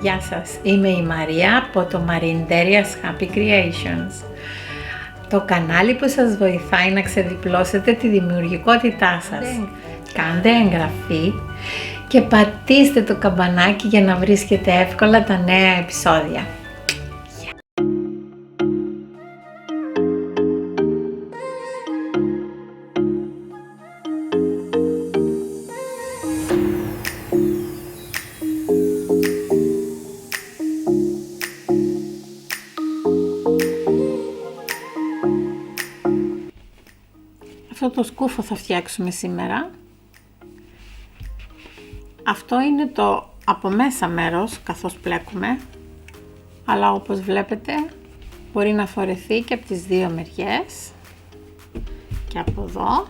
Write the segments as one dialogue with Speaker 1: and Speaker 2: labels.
Speaker 1: Γεια σας, είμαι η Μαρία από το Marinderia's Happy Creations. Το κανάλι που σας βοηθάει να ξεδιπλώσετε τη δημιουργικότητά σας. Κάντε εγγραφή και πατήστε το καμπανάκι για να βρίσκετε εύκολα τα νέα επεισόδια. Αυτό το σκούφο θα φτιάξουμε σήμερα. Αυτό είναι το από μέσα μέρος καθώς πλέκουμε, αλλά όπως βλέπετε μπορεί να φορεθεί και από τις δύο μεριές και από εδώ.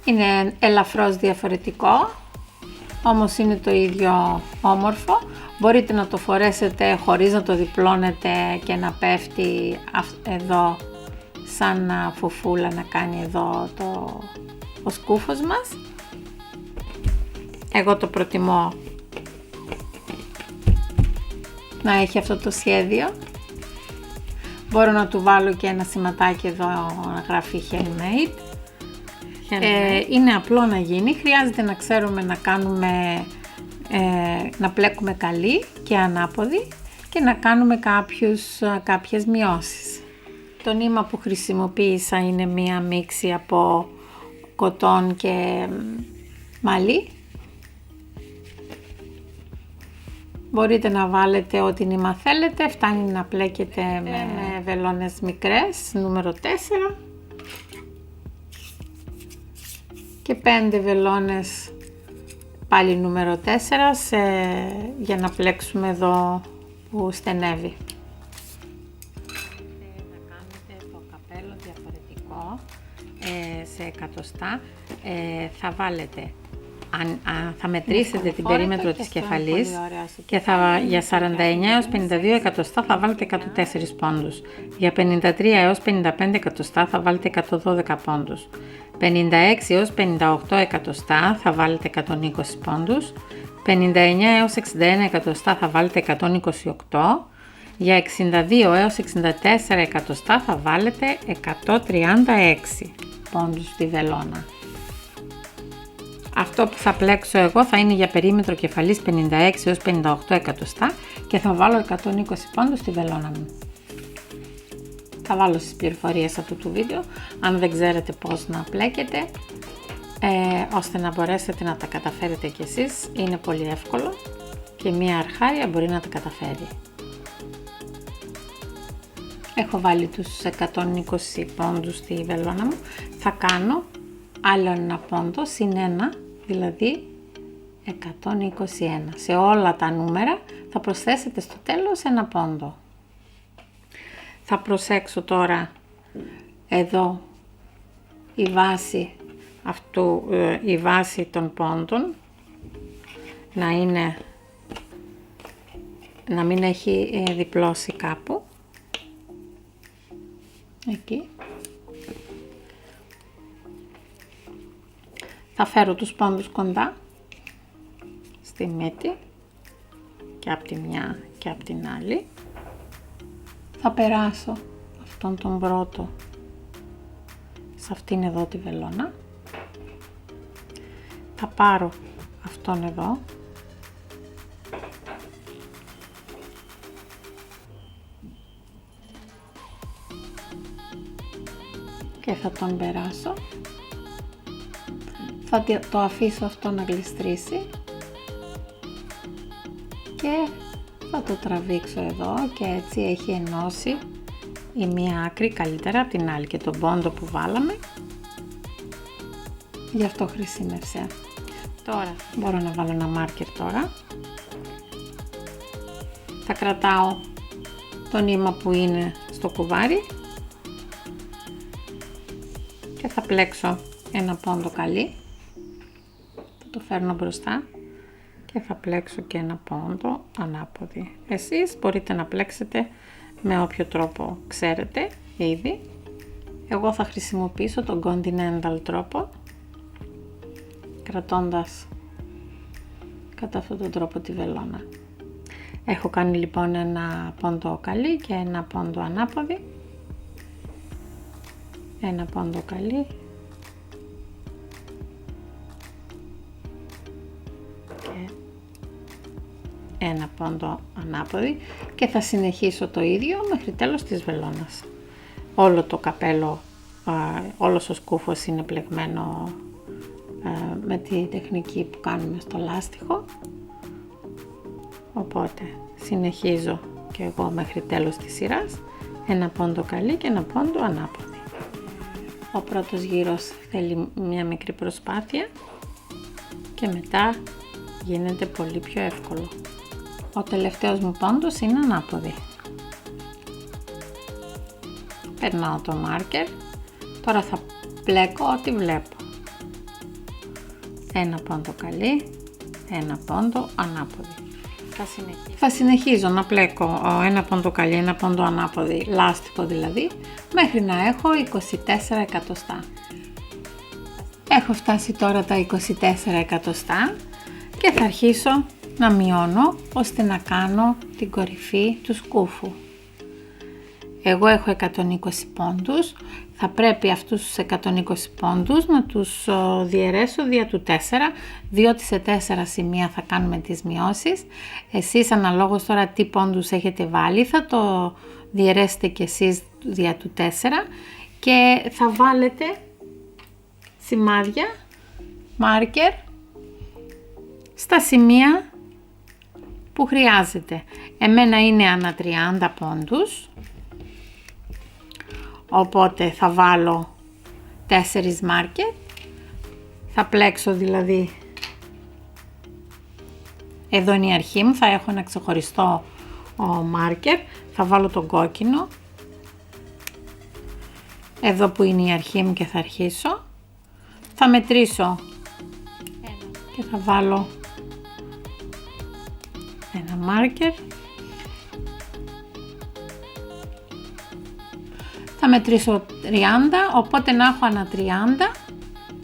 Speaker 1: Είναι ελαφρώς διαφορετικό, όμως είναι το ίδιο όμορφο. Μπορείτε να το φορέσετε χωρίς να το διπλώνετε και να πέφτει εδώ σαν φουφούλα, να κάνει εδώ ο σκούφος μας. Εγώ το προτιμώ να έχει αυτό το σχέδιο. Μπορώ να του βάλω και ένα σηματάκι εδώ να γράφει handmade. Είναι απλό να γίνει, χρειάζεται να ξέρουμε να κάνουμε να πλέκουμε καλή και ανάποδη και να κάνουμε κάποιες μειώσεις. Το νήμα που χρησιμοποίησα είναι μία μίξη από κοτόν και μαλλί. Μπορείτε να βάλετε ό,τι νήμα θέλετε, φτάνει να πλέκετε με βελόνες μικρές, νούμερο 4 και 5 βελόνες πάλι νούμερο 4 για να πλέξουμε εδώ που στενεύει. Να κάνετε το καπέλο διαφορετικό σε εκατοστά. Θα βάλετε, θα μετρήσετε την περίμετρο της κεφαλής και για 49 έως 52 εκατοστά θα βάλετε 104 πόντους. Για 53 έως 55 εκατοστά θα βάλετε 112 πόντους. 56 έως 58 εκατοστά θα βάλετε 120 πόντους, 59 έως 61 εκατοστά θα βάλετε 128, για 62 έως 64 εκατοστά θα βάλετε 136 πόντους στη βελόνα. Αυτό που θα πλέξω εγώ θα είναι για περίμετρο κεφαλής 56 έως 58 εκατοστά και θα βάλω 120 πόντους στη βελόνα μου. Θα βάλω στις πληροφορίες αυτού του βίντεο, αν δεν ξέρετε πώς να πλέκετε, ώστε να μπορέσετε να τα καταφέρετε κι εσείς. Είναι πολύ εύκολο και μία αρχάρια μπορεί να τα καταφέρει. Έχω βάλει τους 120 πόντους στη βελόνα μου. Θα κάνω άλλο ένα πόντο, συν ένα, δηλαδή 121. Σε όλα τα νούμερα θα προσθέσετε στο τέλος ένα πόντο. Θα προσέξω τώρα εδώ η βάση των πόντων να μην έχει διπλώσει κάπου. Εκεί. Θα φέρω τους πόντους κοντά στη μύτη και από τη μια και από την άλλη. Θα περάσω αυτόν τον πρώτο σε αυτήν εδώ τη βελόνα. Θα πάρω αυτόν εδώ και θα τον περάσω. Θα το αφήσω αυτό να γλιστρήσει και θα το τραβήξω εδώ και έτσι έχει ενώσει η μία άκρη καλύτερα από την άλλη και τον πόντο που βάλαμε, γι' αυτό χρησιμεύσε. Τώρα μπορώ να βάλω ένα μάρκερ τώρα. Θα κρατάω το νήμα που είναι στο κουβάρι και θα πλέξω ένα πόντο καλή. Θα το φέρνω μπροστά και θα πλέξω και ένα πόντο ανάποδη. Εσείς μπορείτε να πλέξετε με όποιο τρόπο ξέρετε ήδη. Εγώ θα χρησιμοποιήσω τον continental τρόπο κρατώντας κατά αυτόν τον τρόπο τη βελόνα. Έχω κάνει λοιπόν ένα πόντο καλή και ένα πόντο ανάποδη. Ένα πόντο καλή και ένα πόντο ανάποδη και θα συνεχίσω το ίδιο μέχρι τέλος της βελόνας. Όλο το καπέλο, όλος ο σκούφος είναι πλεγμένο με τη τεχνική που κάνουμε στο λάστιχο, οπότε συνεχίζω και εγώ μέχρι τέλος της σειράς, ένα πόντο καλή και ένα πόντο ανάποδη. Ο πρώτος γύρος θέλει μια μικρή προσπάθεια και μετά γίνεται πολύ πιο εύκολο. Ο τελευταίος μου πόντος είναι ανάποδη. Περνάω το μάρκερ, τώρα θα πλέκω ό,τι βλέπω. Ένα πόντο καλή, ένα πόντο ανάποδη. Θα συνεχίζω να πλέκω ένα πόντο καλή, ένα πόντο ανάποδη, λάστιχο δηλαδή, μέχρι να έχω 24 εκατοστά. Έχω φτάσει τώρα τα 24 εκατοστά και θα αρχίσω να μειώνω ώστε να κάνω την κορυφή του σκούφου. Εγώ έχω 120 πόντους, θα πρέπει αυτούς τους 120 πόντους να τους διαιρέσω δια του 4, διότι σε 4 σημεία θα κάνουμε τις μειώσεις. Εσείς αναλόγως τώρα τι πόντους έχετε βάλει θα το διαιρέσετε και εσείς δια του 4 και θα βάλετε σημάδια, μάρκερ, στα σημεία που χρειάζεται. Εμένα είναι ανά 30 πόντους. Οπότε θα βάλω 4 μάρκερ, θα πλέξω δηλαδή, εδώ είναι η αρχή μου, θα έχω ένα ξεχωριστό μάρκερ, θα βάλω τον κόκκινο, εδώ που είναι η αρχή μου και θα αρχίσω, θα μετρήσω και θα βάλω ένα μάρκερ. Θα μετρήσω 30, οπότε να έχω ανά 30,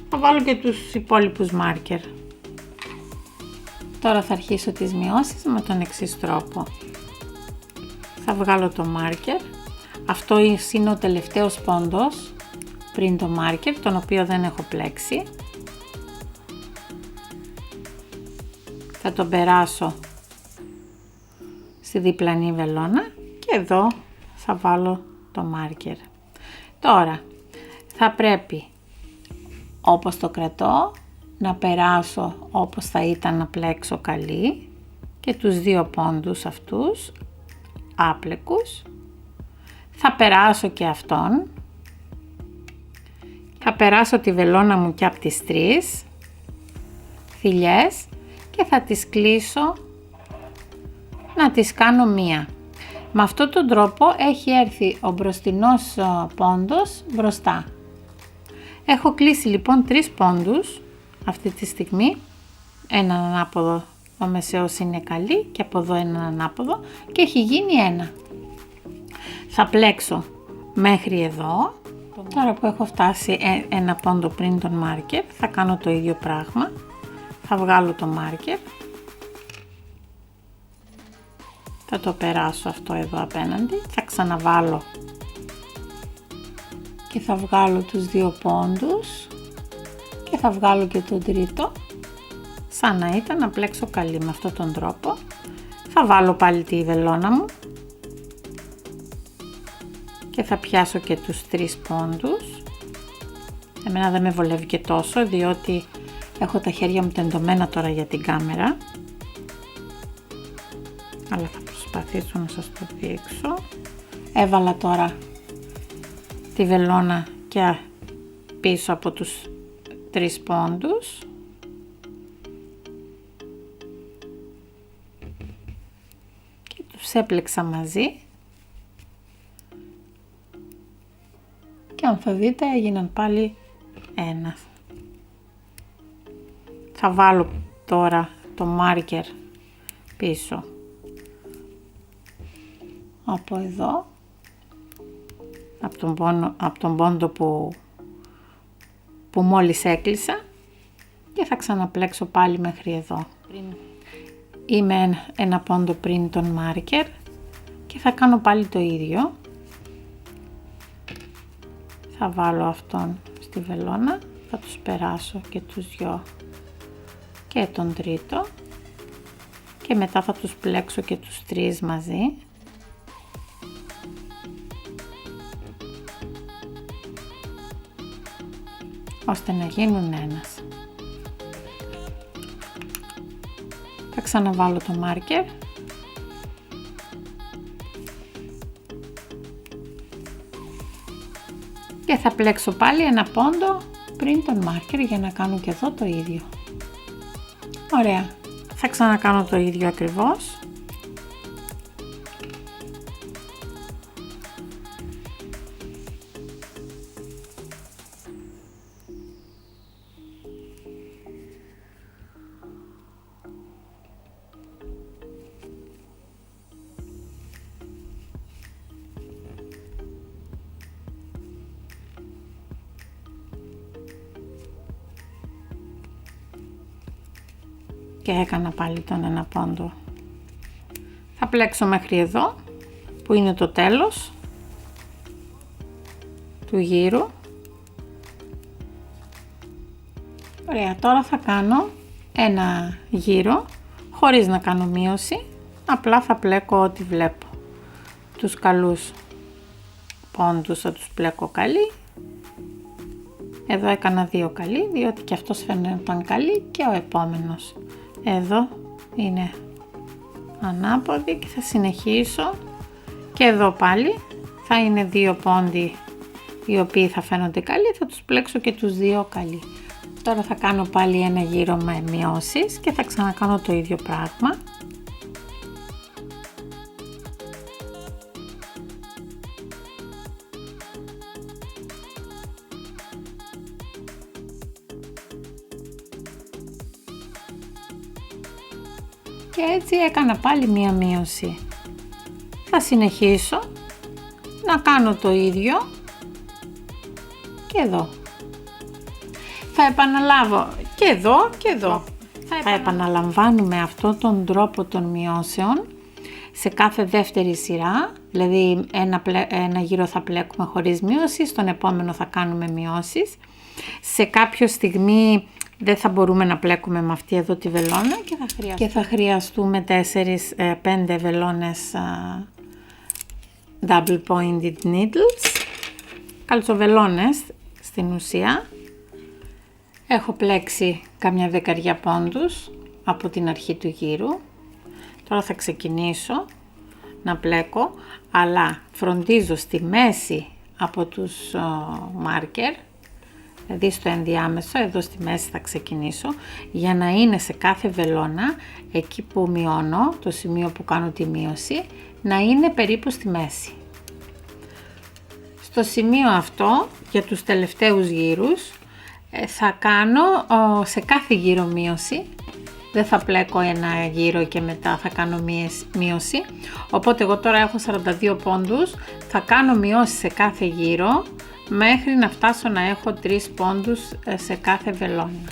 Speaker 1: θα βάλω και τους υπόλοιπους μάρκερ. Τώρα θα αρχίσω τις μειώσεις με τον εξής τρόπο. Θα βγάλω το μάρκερ, αυτό είναι ο τελευταίος πόντος πριν το μάρκερ, τον οποίο δεν έχω πλέξει. Θα τον περάσω στη διπλανή βελόνα και εδώ θα βάλω το μάρκερ. Τώρα θα πρέπει όπως το κρατώ να περάσω όπως θα ήταν να πλέξω καλή και τους 2 πόντους αυτούς άπλεκους. Θα περάσω και αυτόν. Θα περάσω τη βελόνα μου και από τις 3 θηλιές και θα τις κλείσω να τις κάνω μία. Με αυτόν τον τρόπο έχει έρθει ο μπροστινός πόντος μπροστά. Έχω κλείσει λοιπόν 3 πόντους αυτή τη στιγμή, έναν ανάποδο, ο μεσαίος είναι καλή και από εδώ έναν ανάποδο και έχει γίνει ένα. Θα πλέξω μέχρι εδώ, τώρα που έχω φτάσει ένα πόντο πριν τον μάρκερ θα κάνω το ίδιο πράγμα, θα βγάλω το μάρκερ. Θα το περάσω αυτό εδώ απέναντι, θα ξαναβάλω και θα βγάλω τους 2 πόντους και θα βγάλω και τον τρίτο, σαν να ήταν να πλέξω καλή. Με αυτόν τον τρόπο θα βάλω πάλι τη βελόνα μου και θα πιάσω και τους 3 πόντους. Εμένα δεν με βολεύει και τόσο, διότι έχω τα χέρια μου τεντωμένα τώρα για την κάμερα, αλλά θα προσπαθήσω να σας το δείξω. Έβαλα τώρα τη βελόνα και πίσω από τους 3 πόντους και τους έπλεξα μαζί και αν θα δείτε έγιναν πάλι ένα. Θα βάλω τώρα το μάρκερ πίσω από εδώ, από τον πόντο που μόλις έκλεισα και θα ξαναπλέξω πάλι μέχρι εδώ. Είμαι ένα πόντο πριν τον μάρκερ και θα κάνω πάλι το ίδιο. Θα βάλω αυτόν στη βελόνα, θα τους περάσω και τους δυο και τον τρίτο και μετά θα τους πλέξω και τους τρεις μαζί. Ώστε να γίνουν ένας. Θα ξαναβάλω το μάρκερ και θα πλέξω πάλι ένα πόντο πριν τον μάρκερ για να κάνω και εδώ το ίδιο. Ωραία, θα ξανακάνω το ίδιο ακριβώς. Και έκανα πάλι τον ένα πόντο. Θα πλέξω μέχρι εδώ που είναι το τέλος του γύρου. Ωραία, τώρα θα κάνω ένα γύρο χωρίς να κάνω μείωση, απλά θα πλέκω ό,τι βλέπω. Τους καλούς πόντους θα τους πλέκω καλή. Εδώ έκανα 2 καλή, διότι και αυτός φαίνονταν καλή και ο επόμενος. Εδώ είναι ανάποδη και θα συνεχίσω και εδώ πάλι θα είναι 2 πόντοι οι οποίοι θα φαίνονται καλοί, θα τους πλέξω και τους 2 καλοί. Τώρα θα κάνω πάλι ένα γύρο με μειώσεις και θα ξανακάνω το ίδιο πράγμα. Και έτσι έκανα πάλι μία μείωση. Θα συνεχίσω να κάνω το ίδιο και εδώ. Θα επαναλάβω και εδώ και εδώ. Θα επαναλαμβάνουμε αυτόν τον τρόπο των μειώσεων σε κάθε δεύτερη σειρά. Δηλαδή ένα γύρο θα πλέκουμε χωρίς μείωση, στον επόμενο θα κάνουμε μειώσεις. Σε κάποια στιγμή δεν θα μπορούμε να πλέκουμε με αυτή εδώ τη βελόνα και θα χρειαστούμε 4-5 βελόνες double pointed needles, καλτσοβελόνες στην ουσία. Έχω πλέξει καμιά 10 πόντους από την αρχή του γύρου. Τώρα θα ξεκινήσω να πλέκω, αλλά φροντίζω στη μέση από τους μάρκερ, δηλαδή στο ενδιάμεσο, εδώ στη μέση θα ξεκινήσω, για να είναι σε κάθε βελόνα, εκεί που μειώνω, το σημείο που κάνω τη μείωση, να είναι περίπου στη μέση. Στο σημείο αυτό, για τους τελευταίους γύρους, θα κάνω σε κάθε γύρο μείωση. Δεν θα πλέκω ένα γύρο και μετά θα κάνω μείωση. Οπότε εγώ τώρα έχω 42 πόντους, θα κάνω μειώσει σε κάθε γύρο, μέχρι να φτάσω να έχω 3 πόντους σε κάθε βελόνα.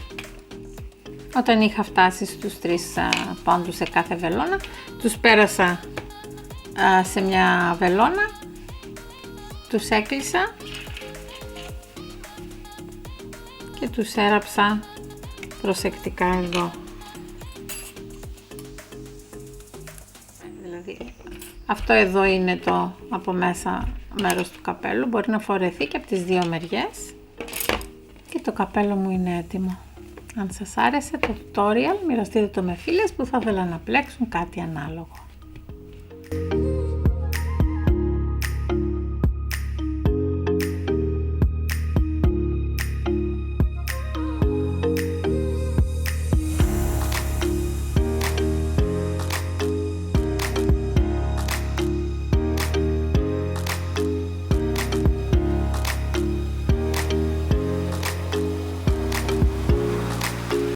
Speaker 1: Όταν είχα φτάσει στους 3 πόντους σε κάθε βελόνα, τους πέρασα σε μια βελόνα, τους έκλεισα και τους έραψα προσεκτικά εδώ. Δηλαδή, αυτό εδώ είναι το από μέσα μέρος του καπέλου, μπορεί να φορεθεί και από τις δύο μεριές και το καπέλο μου είναι έτοιμο. Αν σας άρεσε το tutorial, μοιραστείτε το με φίλες που θα ήθελαν να πλέξουν κάτι ανάλογο.